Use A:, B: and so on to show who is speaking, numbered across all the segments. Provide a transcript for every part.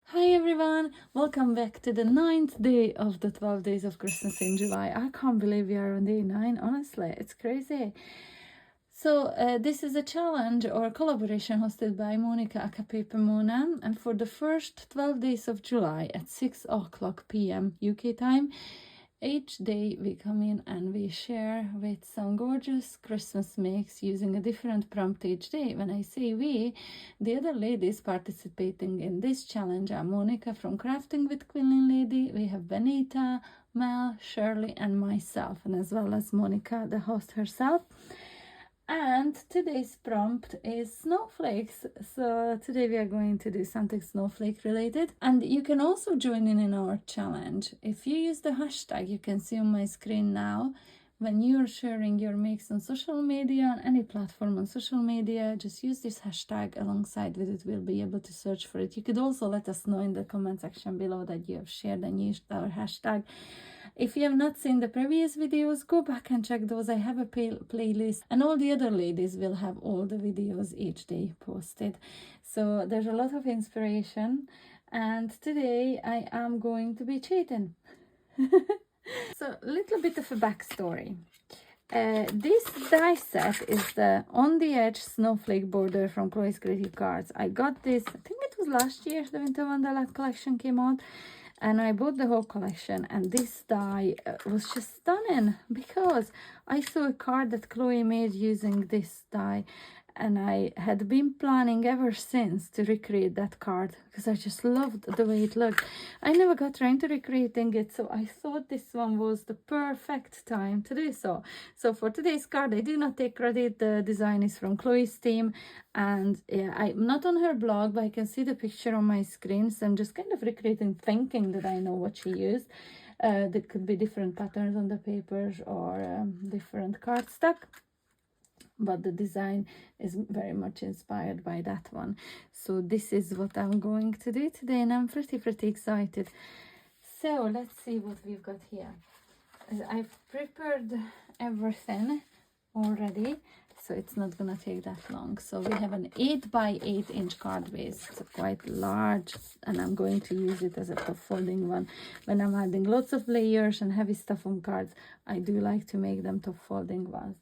A: Hi everyone, welcome back to the 9th day of the 12 days of Christmas in July. I can't believe we are on day 9, honestly, it's crazy. So this is a challenge or a collaboration hosted by Monika aka Mona, and for the first 12 days of July at 6 o'clock p.m. UK time, each day we come in and we share with some gorgeous Christmas makes using a different prompt each day. When I say we, the other ladies participating in this challenge are Monika from Crafting with Quilling Lady, we have Benita, Mel, Shirley and myself, and as well as Monika, the host herself. And today's prompt is snowflakes. So today we are going to do something snowflake related. And you can also join in our challenge. If you use the hashtag, you can see on my screen now, when you're sharing your makes on social media, on any platform on social media, just use this hashtag alongside with it. We'll be able to search for it. You could also let us know in the comment section below that you have shared and used our hashtag. If you have not seen the previous videos, go back and check those. I have a playlist, and all the other ladies will have all the videos each day posted. So there's a lot of inspiration, and today I am going to be cheating. So a little bit of a backstory. This die set is the On the Edge Snowflake border from Chloe's Creative Cards. I got this, I think it was last year, the Winter Wonderland collection came out. And I bought the whole collection, and this die was just stunning because I saw a card that Chloe made using this die, and I had been planning ever since to recreate that card because I just loved the way it looked. I never got around to recreating it, so I thought this one was the perfect time to do so. So for today's card, I do not take credit. The design is from Chloe's team, and yeah, I'm not on her blog, but I can see the picture on my screen, so I'm just kind of recreating, thinking that I know what she used. There could be different patterns on the papers or different cardstock, but the design is very much inspired by that one. So this is what I'm going to do today, and I'm pretty excited. So let's see what we've got here. I've prepared everything already, so it's not gonna take that long. So we have an 8 by 8 inch card base. It's quite large, and I'm going to use it as a top folding one. When I'm adding lots of layers and heavy stuff on cards, I do like to make them top folding ones.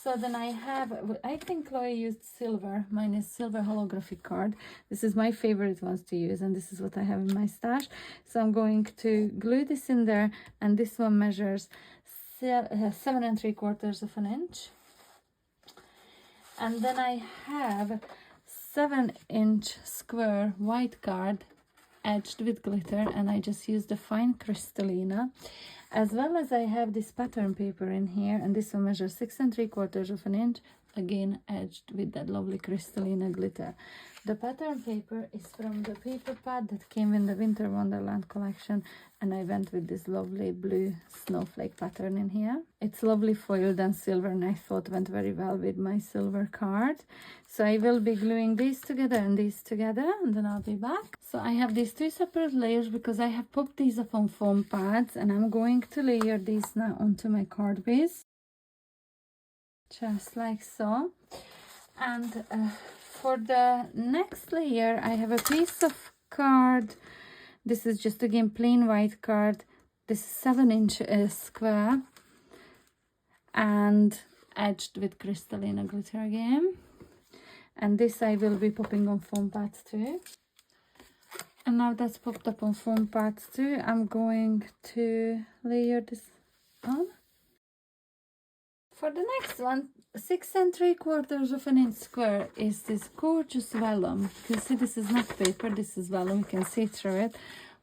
A: So then I have, I think Chloe used silver. Mine is silver holographic card. This is my favorite ones to use, and this is what I have in my stash. So I'm going to glue this in there, and this one measures 7 3/4 inch. And then I have 7-inch square white card edged with glitter, and I just used the fine Crystallina. As well as I have this pattern paper in here, and this one measures 6 3/4 inch, again edged with that lovely Crystallina glitter. The pattern paper is from the paper pad that came in the Winter Wonderland collection, and I went with this lovely blue snowflake pattern in here. It's lovely foiled and silver, and I thought went very well with my silver card. So I will be gluing these together and these together, and then I'll be back. So I have these 2 separate layers because I have popped these up on foam pads, and I'm going to layer these now onto my card base. Just like so. And for the next layer, I have a piece of card. This is just again plain white card. This is 7-inch square and edged with Crystallina glitter again. And this I will be popping on foam pads too. And now that's popped up on foam pads too, I'm going to layer this on. For the next one, 6 3/4 inch square is this gorgeous vellum. You can see this is not paper, this is vellum. You can see through it.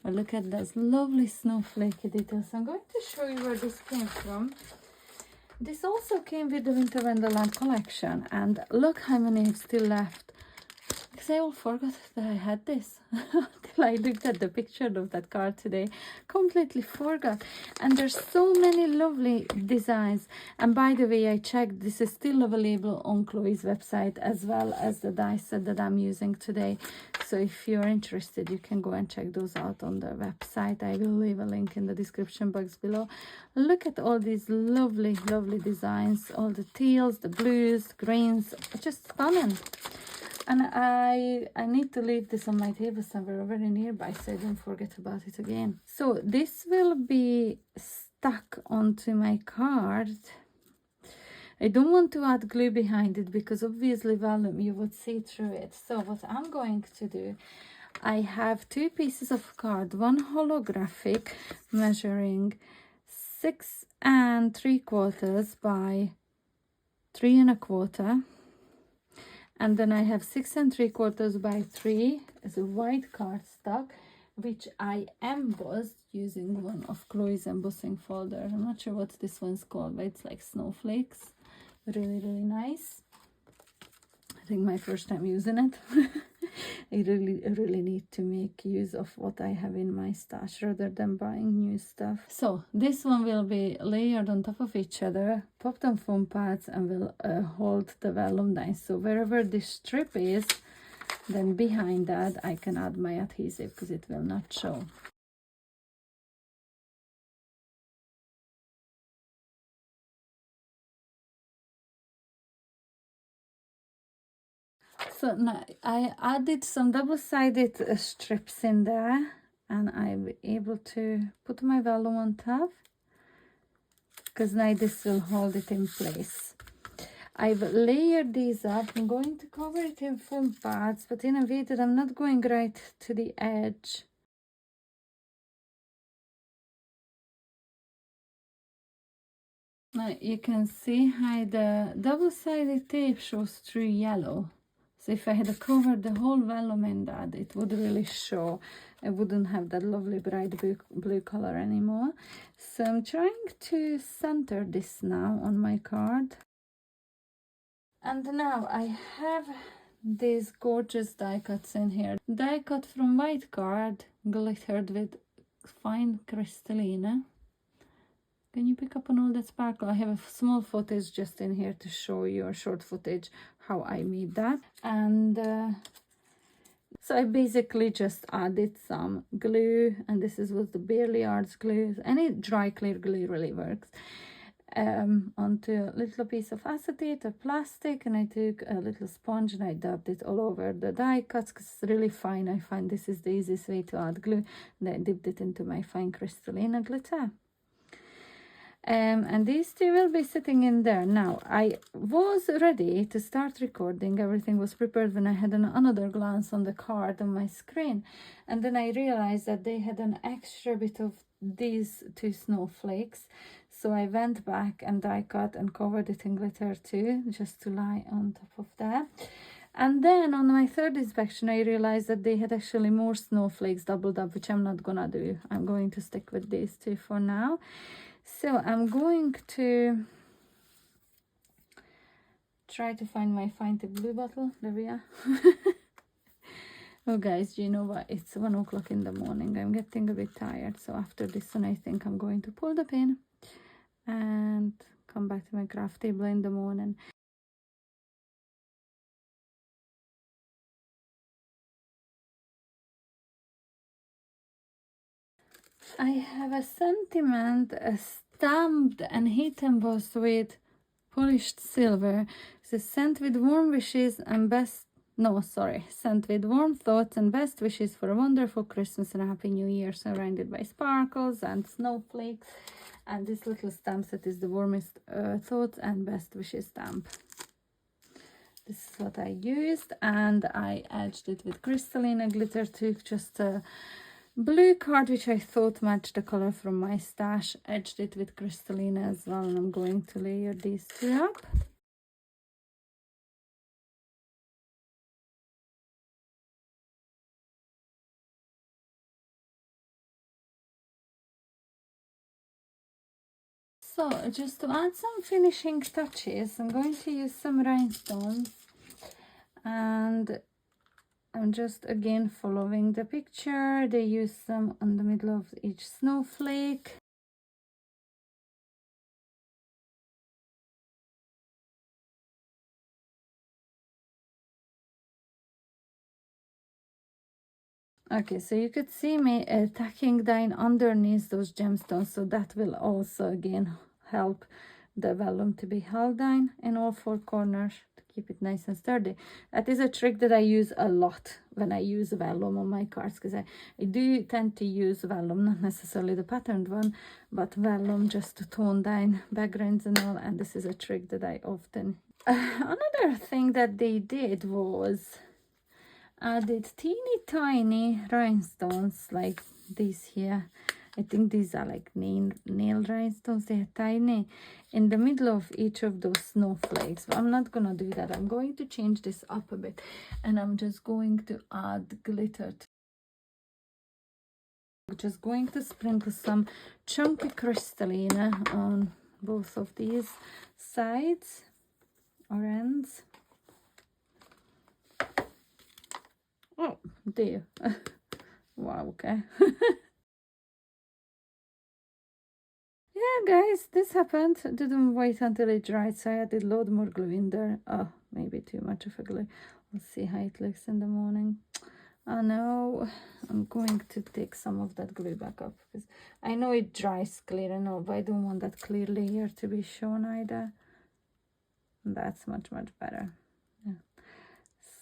A: But look at those lovely snowflake details. I'm going to show you where this came from. This also came with the Winter Wonderland collection, and look how many is still left. Because I all forgot that I had this until I looked at the picture of that card today. Completely forgot. And there's so many lovely designs. And by the way, I checked, this is still available on Chloe's website, as well as the die set that I'm using today. So if you're interested, you can go and check those out on the website. I will leave a link in the description box below. Look at all these lovely designs. All the teals, the blues, greens, just stunning. And I need to leave this on my table somewhere very nearby so I don't forget about it again. So this will be stuck onto my card. I don't want to add glue behind it because obviously Vellum, you would see through it. So what I'm going to do, I have 2 pieces of card, one holographic measuring 6 3/4 by 3 1/4. And then I have 6 3/4 by 3 as a white cardstock, which I embossed using one of Chloe's embossing folder. I'm not sure what this one's called, but it's like Snowflakes. Really, really nice. I think my first time using it. I really need to make use of what I have in my stash rather than buying new stuff. So this one will be layered on top of each other, popped on foam pads, and will hold the vellum down. So wherever this strip is, then behind that I can add my adhesive because it will not show. So now I added some double-sided strips in there, and I'm able to put my vellum on top because now this will hold it in place. I've layered these up. I'm going to cover it in foam pads, but in a way that I'm not going right to the edge. Now you can see how the double-sided tape shows through yellow. So if I had covered the whole vellum in that, it would really show. I wouldn't have that lovely bright blue color anymore. So I'm trying to center this now on my card. And now I have these gorgeous die cuts in here. Die cut from white card, glittered with fine crystalline. Can you pick up on all that sparkle? I have a small footage just in here to show you, a short footage, how I made that. And so I basically just added some glue, and this was the Barely Arts glue. Any dry clear glue really works. Onto a little piece of acetate or plastic, and I took a little sponge and I dabbed it all over the die cuts because it's really fine. I find this is the easiest way to add glue. And I dipped it into my fine crystalline glitter. And these 2 will be sitting in there. Now I was ready to start recording. Everything was prepared when I had another glance on the card on my screen, and then I realized that they had an extra bit of these 2 snowflakes. So I went back and die cut and covered it in glitter too, just to lie on top of that. And then on my 3rd inspection, I realized that they had actually more snowflakes doubled up, which I'm not gonna do. I'm going to stick with these 2 for now. So I'm going to try to find my fine tip glue bottle. There we are. Oh guys, you know what? It's 1 o'clock in the morning. I'm getting a bit tired. So after this one, I think I'm going to pull the pin and come back to my craft table in the morning. I have a sentiment stamped and heat embossed with polished silver. It's sent with warm wishes and sent with warm thoughts and best wishes for a wonderful Christmas and a happy new year, surrounded by sparkles and snowflakes. And this little stamp set is the warmest thoughts and best wishes stamp. This is what I used, and I edged it with crystalline glitter too, just a blue card which I thought matched the color from my stash. Edged it with crystalline as well, and I'm going to layer these 2 up. So just to add some finishing touches, I'm going to use some rhinestones, and I'm just again following the picture. They use some on the middle of each snowflake. Okay, so you could see me tacking down underneath those gemstones, so that will also again help the vellum to be held down in all 4 corners to keep it nice and sturdy. That is a trick that I use a lot when I use vellum on my cards, because I do tend to use vellum, not necessarily the patterned one, but vellum just to tone down backgrounds and all, and this is a trick that I often another thing that they did was added teeny tiny rhinestones like these here. I think these are like nail rhinestones. They're tiny in the middle of each of those snowflakes. But I'm not gonna do that. I'm going to change this up a bit, and I'm just going to add glitter. Just going to sprinkle some chunky crystallina on both of these sides or ends. Oh dear. Wow, okay. Yeah, guys, this happened. Didn't wait until it dried, so I added a load more glue in there. Oh, maybe too much of a glue. We'll see how it looks in the morning. Oh no, I'm going to take some of that glue back up, because I know it dries clear and all, but I don't want that clear layer to be shown either. That's much better. Yeah.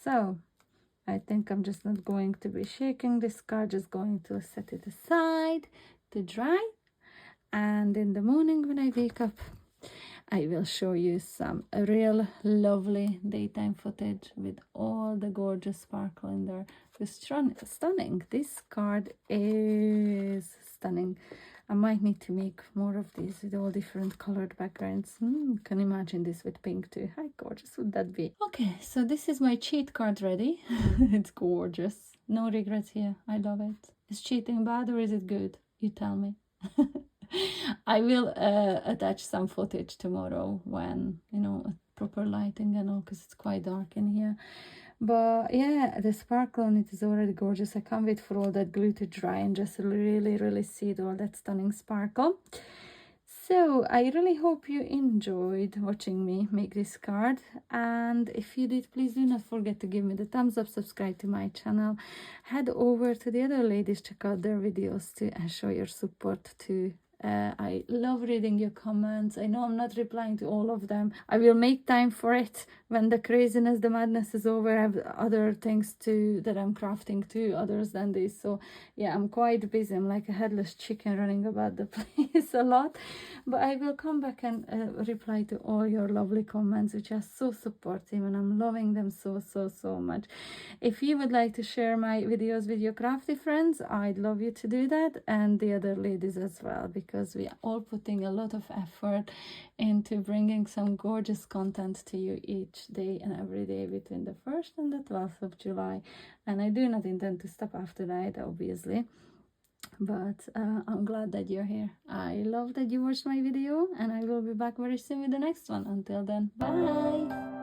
A: So I think I'm just not going to be shaking this card, just going to set it aside to dry. And in the morning when I wake up, I will show you some real lovely daytime footage with all the gorgeous sparkle in there. It's stunning. This card is stunning. I might need to make more of these with all different colored backgrounds. Can imagine this with pink too. How gorgeous would that be? Okay, so this is my cheat card ready. It's gorgeous. No regrets here. I love it. Is cheating bad or is it good? You tell me. I will attach some footage tomorrow when, you know, proper lighting and all, because it's quite dark in here. But yeah, the sparkle on it is already gorgeous. I can't wait for all that glue to dry and just really see all that stunning sparkle. So I really hope you enjoyed watching me make this card, and if you did, please do not forget to give me the thumbs up, subscribe to my channel, head over to the other ladies, check out their videos too, and show your support too. I love reading your comments. I know I'm not replying to all of them. I will make time for it when the craziness, the madness is over. I have other things too that I'm crafting too, others than this. So yeah, I'm quite busy. I'm like a headless chicken running about the place a lot. But I will come back and reply to all your lovely comments, which are so supportive, and I'm loving them so much. If you would like to share my videos with your crafty friends, I'd love you to do that, and the other ladies as well, because we are all putting a lot of effort into bringing some gorgeous content to you each day and every day between the 1st and the 12th of July. And I do not intend to stop after that, obviously. But I'm glad that you're here. I love that you watched my video, and I will be back very soon with the next one. Until then, bye!